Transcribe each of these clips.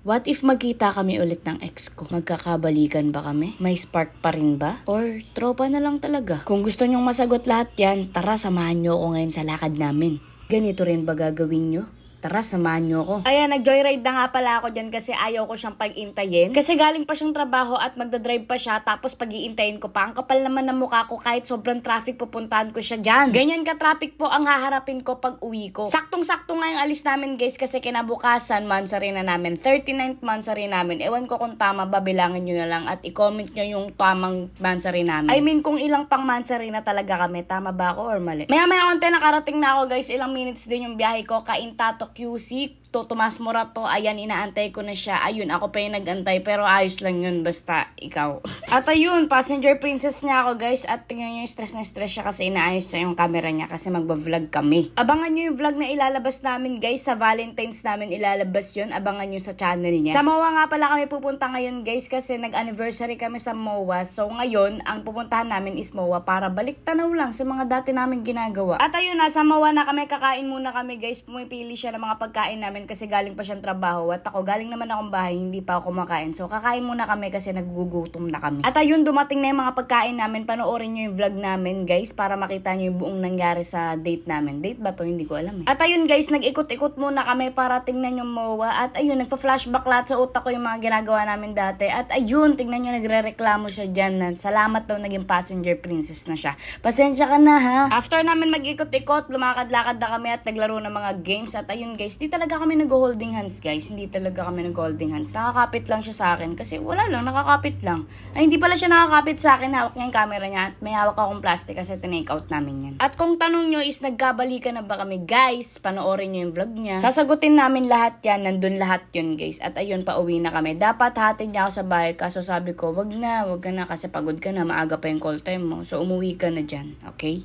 What if magkita kami ulit ng ex ko? Magkakabalikan ba kami? May spark pa rin ba? Or tropa na lang talaga? Kung gusto nyong masagot lahat yan, tara samahan nyo ako ngayon sa lakad namin. Ganito rin ba gagawin nyo? Tara, samahan nyo ako. Ayan, nag-joyride na nga pala ako dyan kasi ayaw ko siyang pag-intayin. Kasi galing pa siyang trabaho at magdadrive pa siya tapos pag-iintayin ko pa. Ang kapal naman ng mukha ko kahit sobrang traffic pupuntahan ko siya dyan. Ganyan ka traffic po ang haharapin ko pag uwi ko. Saktong-sakto nga yung alis namin guys kasi kinabukasan mansari na namin. 39th mansari namin. Ewan ko kung tama ba, bilangin nyo na lang at i-comment nyo yung tamang mansari namin. I mean kung ilang pang mansari na talaga kami. Tama ba ako or mali? Maya-maya konti nakarating na ako guys. Ilang minutes din yung biyahe ko. Kaintato QC to Tomas Morato, ayan, inaantay ko na siya. Ayun, ako pa yung nag-antay, pero ayos lang yun, basta ikaw. At ayun, passenger princess niya ako guys, at tingnan nyo yung stress na stress siya kasi inaayos niya yung camera niya kasi magba-vlog kami. Abangan nyo yung vlog na ilalabas namin guys, sa Valentine's namin ilalabas yun, abangan nyo sa channel niya. Sa MOA nga pala kami pupunta ngayon guys kasi nag-anniversary kami sa MOA, so ngayon, ang pupuntahan namin is MOA para balik tanaw lang sa mga dati namin ginagawa. At ayun, nasa MOA na kami, kakain muna kami guys, pumipili siya ng mga pagkain namin kasi galing pa siyang trabaho at ako galing naman akong bahay, hindi pa ako kumakain. So kakain muna kami kasi nagugutom na kami. At ayun, dumating na yung mga pagkain namin. Panoorin nyo yung vlog namin guys para makita nyo yung buong nangyari sa date namin. Date ba to? Hindi ko alam eh. At ayun guys, nag-ikot-ikot muna kami para tingnan yung MOA. At ayun, nagpa-flashback lahat sa utak ko yung mga ginagawa namin dati. At ayun, tingnan nyo, nagre-reklamo siya dyan na salamat daw naging passenger princess na siya. Pasensya ka na ha. After namin mag-ikot-ikot, lumakad-lakad na kami at naglaro ng mga games. At ayun guys, di talaga kami nag-holding hands guys. Hindi talaga kami nag-holding hands. Nakakapit lang siya sa akin kasi wala lang, nakakapit lang. Ay, hindi pala siya nakakapit sa akin. Hawak niya yung camera niya at may hawak akong plastic kasi tinake out namin yan. At kung tanong nyo is nagkabalikan na ba kami guys, panoorin nyo yung vlog niya. Sasagutin namin lahat yan. Nandun lahat yun guys. At ayun, pauwi na kami. Dapat hatid niya ako sa bahay kaso sabi ko, wag ka na kasi pagod ka na. Maaga pa yung call time mo. So umuwi ka na dyan. Okay?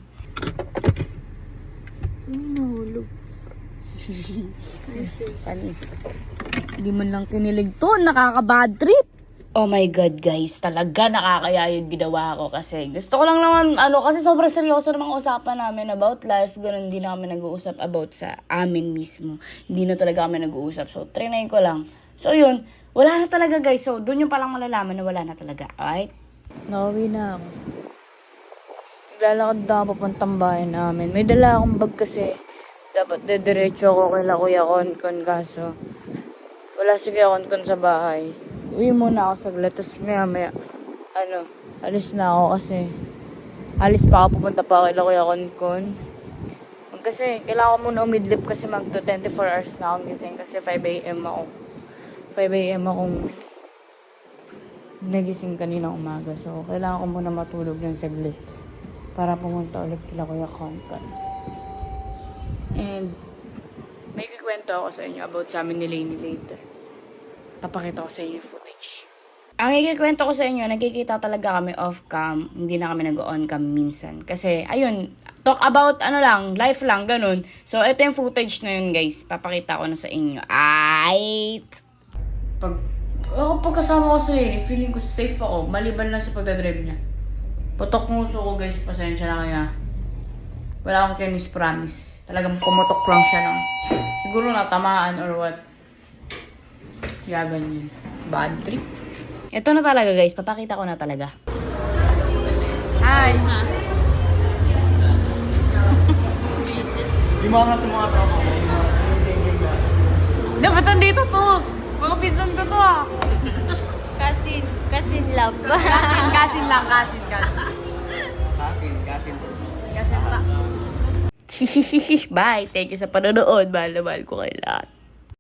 Nahulog. Panis. Hindi man lang kinilig to. Nakaka-bad trip. Oh my God, guys. Talaga nakakaya yung ginawa ko kasi gusto ko lang naman, kasi sobrang seryoso namang usapan namin about life. Ganun, hindi na kami nag-uusap about sa amin mismo. Hindi na talaga kami nag-uusap. So, trinay ko lang. So, yun. Wala na talaga, guys. So, dun yung palang malalaman na wala na talaga. Alright? Nakauwi na ako. Naglalakad na ako papuntang bahay namin. May dala akong bag kasi. Dapat dediretso ako kay Kuya Konkon kaso wala si Kuya Konkon sa bahay. Uwi muna ako saglit, tapos maya alis na ako kasi alis pa ako, pupunta pa ako kay Kuya Konkon. Kasi kailangan ko muna umidlip kasi magto 24 hours na akong gising kasi 5 a.m. ako. 5 a.m. akong nagising kanina umaga. So, kailangan ko muna matulog ng saglit para pumunta ulit kay Kuya Konkon. And may kikwento ako sa inyo about sa amin ni Lainey later. Papakita ko sa inyo yung footage. Ang ikikwento ko sa inyo, nagkikita talaga kami off-cam. Hindi na kami nag-on-cam minsan. Kasi, ayun, talk about, life lang, ganun. So, ito yung footage na yun, guys. Papakita ko na sa inyo. Pag kasama ko sa Lainey, feeling ko safe ako. Maliban lang sa pagdadrive niya. Putok nguso ko, guys. Pasensya na kaya. Wala akong kay Miss Promise. Talagang pumutok lang siya ng siguro natamaan or what. Kaya ganyan. Bad trip. Ito na talaga guys. Papakita ko na talaga. Hi! Yung mga sa mga tropa ko. Dapat nandito to. Mga pinsan ko to ah. Kasin love. Kasin lang. Kasin Bye! Thank you sa panonood. Mahal na mahal ko kayo lahat.